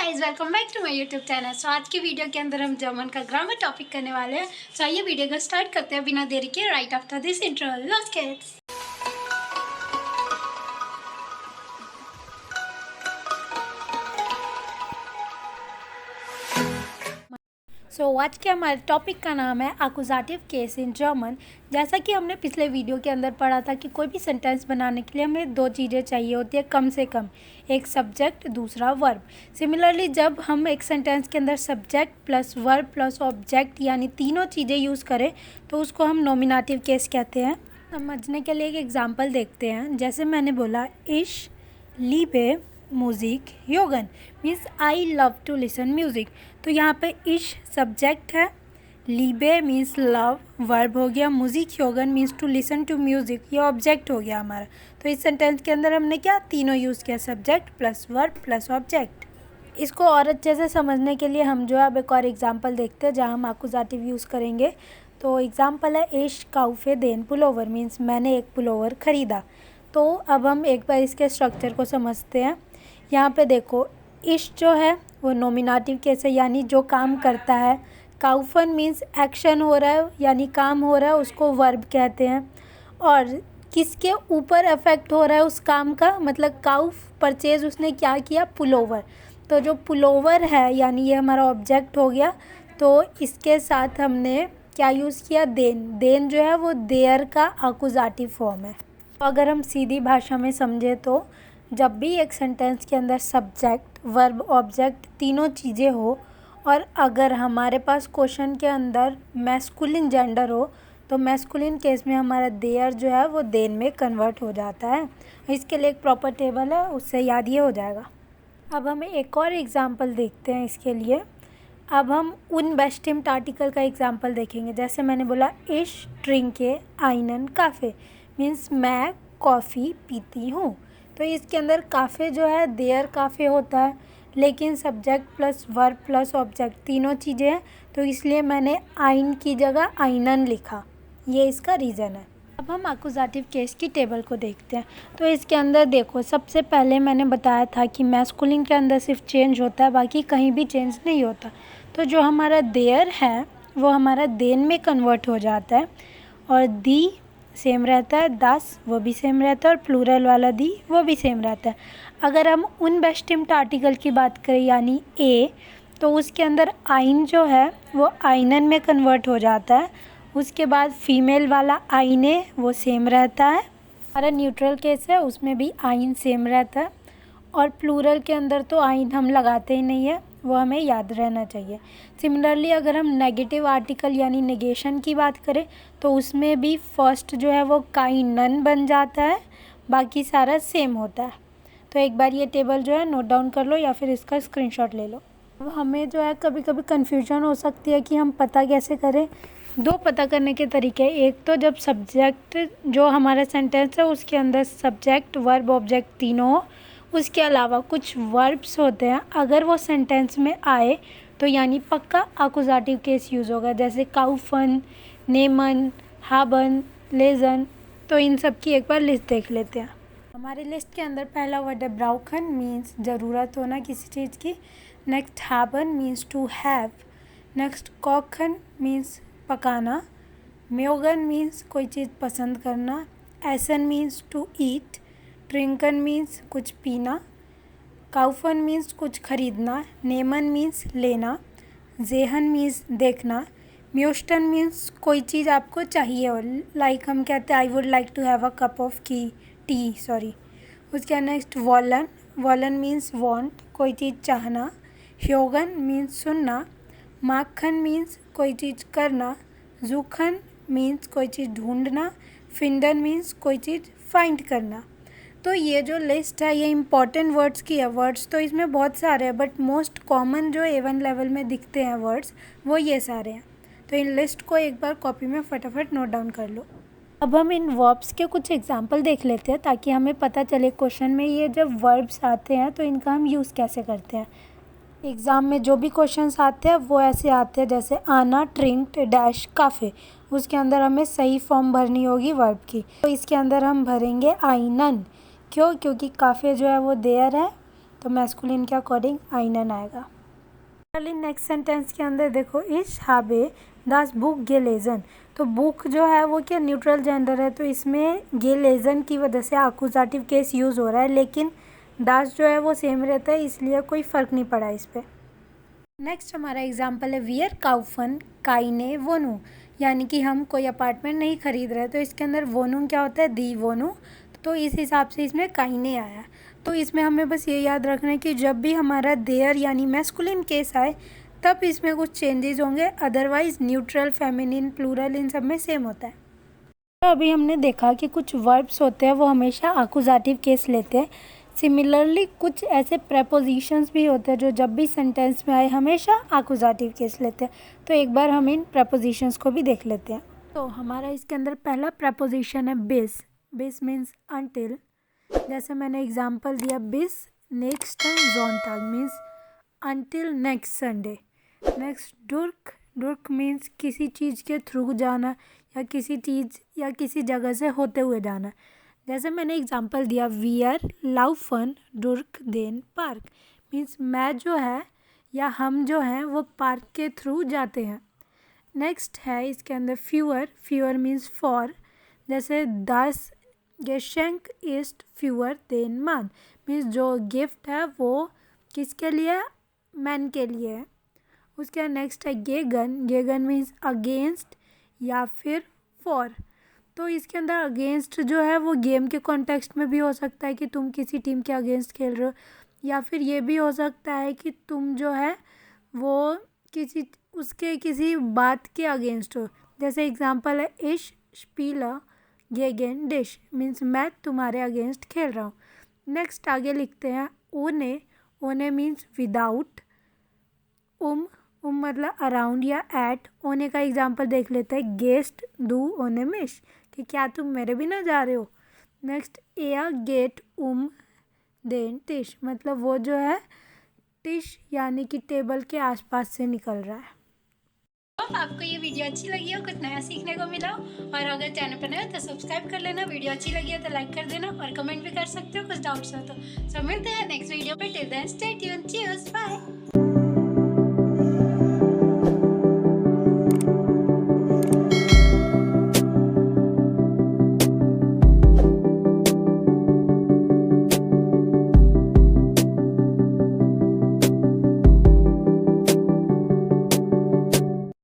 Guys, welcome back to my YouTube channel. So आज की video के अंदर हम जर्मन का ग्रामर टॉपिक करने वाले हैं। सो आइए वीडियो को स्टार्ट करते हैं बिना देरी के। Right after this intro, let's get. So आज के हमारे टॉपिक का नाम है एक्यूजेटिव केस इन जर्मन। जैसा कि हमने पिछले वीडियो के अंदर पढ़ा था कि कोई भी सेंटेंस बनाने के लिए हमें दो चीज़ें चाहिए होती है कम से कम, एक सब्जेक्ट दूसरा वर्ब। सिमिलरली जब हम एक सेंटेंस के अंदर subject plus verb plus object यानी तीनों चीज़ें यूज़ करें तो उसको हम नॉमिनेटिव केस कहते हैं। समझने के लिए एक एग्जाम्पल देखते हैं। जैसे मैंने बोला इश लीबे म्यूज़िक योगन means I love to listen music. तो यहाँ पे इश सब्जेक्ट है, लीबे मीन्स लव वर्ब हो गया, म्यूज़िक योगन means to listen to music ये ऑब्जेक्ट हो गया हमारा। तो इस सेंटेंस के अंदर हमने क्या तीनों यूज़ किया, subject plus verb plus object. इसको और अच्छे से समझने के लिए हम जो है अब एक और एग्जाम्पल देखते हैं जहाँ हम एक्यूजेटिव यूज़ करेंगे। तो एग्जाम्पल है इश काउफे देन पुलोवर मीन्स मैंने एक पुलोवर ख़रीदा। तो अब हम एक बार इसके स्ट्रक्चर को समझते हैं। यहाँ पे देखो इश जो है वो नॉमिनेटिव केस है यानी जो काम करता है। काउफन मीन्स एक्शन हो रहा है यानी काम हो रहा है, उसको वर्ब कहते हैं। और किसके ऊपर अफेक्ट हो रहा है उस काम का, मतलब काउफ परचेज उसने क्या किया, पुलोवर। तो जो पुलोवर है यानी ये हमारा ऑब्जेक्ट हो गया। तो इसके साथ हमने क्या यूज़ किया, देन। देन जो है वो देयर का एक्यूजेटिव फॉर्म है। अगर हम सीधी भाषा में समझे तो जब भी एक सेंटेंस के अंदर सब्जेक्ट वर्ब ऑब्जेक्ट तीनों चीज़ें हो और अगर हमारे पास क्वेश्चन के अंदर मैस्कुलिन जेंडर हो तो मैस्कुलिन केस में हमारा देयर जो है वो देन में कन्वर्ट हो जाता है। इसके लिए एक प्रॉपर टेबल है, उससे याद ये हो जाएगा। अब हमें एक और एग्जांपल देखते हैं इसके लिए। अब हम उन बेस्टिम्ट आर्टिकल का एग्जांपल देखेंगे। जैसे मैंने बोला इश ट्रिंके आइनन काफ़े मीन्स मैं कॉफ़ी पीती हूँ। तो इसके अंदर काफ़े जो है देयर काफ़े होता है, लेकिन subject plus verb plus object तीनों चीज़ें हैं तो इसलिए मैंने आइन की जगह आइनन लिखा, ये इसका रीज़न है। अब हम एक्यूजेटिव केस की टेबल को देखते हैं। तो इसके अंदर देखो सबसे पहले मैंने बताया था कि मैस्कुलिन के अंदर सिर्फ चेंज होता है, बाकी कहीं भी चेंज नहीं होता। तो जो हमारा देयर है वो हमारा देन में कन्वर्ट हो जाता है और दी सेम रहता है, दास वो भी सेम रहता है और प्लूरल वाला दी वो भी सेम रहता है। अगर हम उन बेस्टिम्ट आर्टिकल की बात करें यानी ए, तो उसके अंदर आइन जो है वो आइनन में कन्वर्ट हो जाता है। उसके बाद फीमेल वाला आइने वो सेम रहता है। हमारा न्यूट्रल केस है उसमें भी आइन सेम रहता है और प्लूरल के अंदर तो आइन हम लगाते ही नहीं है, वो हमें याद रहना चाहिए। सिमिलरली अगर हम नेगेटिव आर्टिकल यानी नेगेशन की बात करें तो उसमें भी फर्स्ट जो है वो काइनन बन जाता है, बाकी सारा सेम होता है। तो एक बार ये टेबल जो है नोट डाउन कर लो या फिर इसका स्क्रीनशॉट ले लो। अब हमें जो है कभी कभी कन्फ्यूजन हो सकती है कि हम पता कैसे करें। दो पता करने के तरीके, एक तो जब सब्जेक्ट जो हमारा सेंटेंस है उसके अंदर सब्जेक्ट वर्ब ऑब्जेक्ट तीनों हो, उसके अलावा कुछ वर्ब्स होते हैं अगर वो सेंटेंस में आए तो यानी पक्का एक्यूजेटिव केस यूज़ होगा। जैसे काउफन, नेमन, हाबन, लेजन। तो इन सब की एक बार लिस्ट देख लेते हैं। हमारे लिस्ट के अंदर पहला वर्ड है ब्राउखन मीन्स ज़रूरत होना किसी चीज़ की। नेक्स्ट हाबन मीन्स टू हैव। नेक्स्ट कॉखन मीन्स पकाना। म्योगन मीन्स कोई चीज़ पसंद करना। एसन मीन्स टू ईट। ट्रिंकन मीन्स कुछ पीना। काउफन मीन्स कुछ खरीदना। नेमन मीन्स लेना। जेहन मीन्स देखना। म्योस्टन मीन्स कोई चीज़ आपको चाहिए हो, लाइक हम कहते हैं I would like to have a cup of tea sorry. उसके नेक्स्ट वॉलन। वॉलन मीन्स वॉन्ट कोई चीज़ चाहना। ह्योगन मीन्स सुनना। माखन मीन्स कोई चीज़ करना। जूखन मीन्स कोई चीज़ ढूंढना। फिंडन मीन्स कोई चीज़ फाइंड करना। तो ये जो लिस्ट है ये इंपॉर्टेंट वर्ड्स की है। वर्ड्स तो इसमें बहुत सारे हैं बट मोस्ट कॉमन जो A1 लेवल में दिखते हैं वर्ड्स वो ये सारे हैं। तो इन लिस्ट को एक बार कॉपी में फटाफट नोट डाउन कर लो। अब हम इन वर्ब्स के कुछ एग्जांपल देख लेते हैं ताकि हमें पता चले क्वेश्चन में ये जब वर्ब्स आते हैं तो इनका हम यूज़ कैसे करते हैं। एग्ज़ाम में जो भी क्वेश्चंस आते हैं वो ऐसे आते हैं जैसे आना ट्रिंक्ड डैश काफ़े, उसके अंदर हमें सही फॉर्म भरनी होगी वर्ब की। तो इसके अंदर हम भरेंगे आइनन। क्यों? क्योंकि काफ़े जो है वो देयर है तो मैस्कुलिन के अकॉर्डिंग einen आएगा। चलिए नेक्स्ट सेंटेंस के अंदर देखो, ich habe das Buch gelesen। तो बुक जो है वो क्या न्यूट्रल जेंडर है, तो इसमें gelesen की वजह से आकुजाटिव केस यूज़ हो रहा है, लेकिन das जो है वो सेम रहता है, इसलिए कोई फ़र्क नहीं पड़ा इस पर। नेक्स्ट हमारा एग्जाम्पल है wir kaufen keine Wohnung, यानी कि हम कोई अपार्टमेंट नहीं खरीद रहे। तो इसके अंदर Wohnung क्या होता है, दी Wohnung, तो इस हिसाब से इसमें keine आया। तो इसमें हमें बस ये याद रखना है कि जब भी हमारा देयर यानी मैस्कुलिन केस आए तब इसमें कुछ चेंजेस होंगे, अदरवाइज न्यूट्रल, फेमिनिन, प्लूरल इन सब में सेम होता है। तो अभी हमने देखा कि कुछ वर्ब्स होते हैं वो हमेशा आकुजाटिव केस लेते हैं। सिमिलरली कुछ ऐसे प्रेपोजिशंस भी होते हैं जो जब भी सेंटेंस में आए हमेशा आकुजाटिव केस लेते हैं। तो एक बार हम इन प्रेपोजिशंस को भी देख लेते हैं। तो हमारा इसके अंदर पहला प्रेपोजिशन है बिस। बिस मीन्स अनटिल। जैसे मैंने एग्जांपल दिया, बिस नेक्स्ट ज़ोनटाग means until next Sunday. Next डुर्क। डुर्क मीन्स किसी चीज़ के थ्रू जाना या किसी चीज़ या किसी जगह से होते हुए जाना। जैसे मैंने एग्जांपल दिया, वियर लाउफन डुर्क देन पार्क मीन्स मैं जो है या हम जो हैं वो पार्क के थ्रू जाते हैं। नेक्स्ट है इसके अंदर फ्यूअर। Fewer means for. जैसे 10 गेशेंक इस्ट फ्यूअर देन मान मीन्स जो गिफ्ट है वो किसके लिए, मैन के लिए है। उसके नेक्स्ट है गेगन। गेगन मीन्स अगेंस्ट या फिर फॉर। तो इसके अंदर अगेंस्ट जो है वो गेम के कॉन्टेक्स्ट में भी हो सकता है कि तुम किसी टीम के अगेंस्ट खेल रहे हो, या फिर ये भी हो सकता है कि तुम जो है वो किसी बात के अगेंस्ट हो। जैसे एग्जांपल है, इश स्पीला गेगन डिश मीन्स मैं तुम्हारे अगेंस्ट खेल रहा हूँ। नेक्स्ट आगे लिखते हैं ओने। ओने मीन्स विदाउट। मतलब अराउंड या एट। ओने का एग्जांपल देख लेते हैं, गेस्ट डू ओने मिश कि क्या तुम मेरे बिना जा रहे हो। नेक्स्ट एया गेट देन टिश मतलब वो जो है टिश यानी कि टेबल के आसपास से निकल रहा है। आपको ये वीडियो अच्छी लगी हो, कुछ नया सीखने को मिला हो, और अगर चैनल पर नए हो तो सब्सक्राइब कर लेना। वीडियो अच्छी लगी है तो लाइक कर देना और कमेंट भी कर सकते हो कुछ डाउट्स हो तो। मिलते हैं नेक्स्ट वीडियो पे। Till then stay tuned, cheers, bye.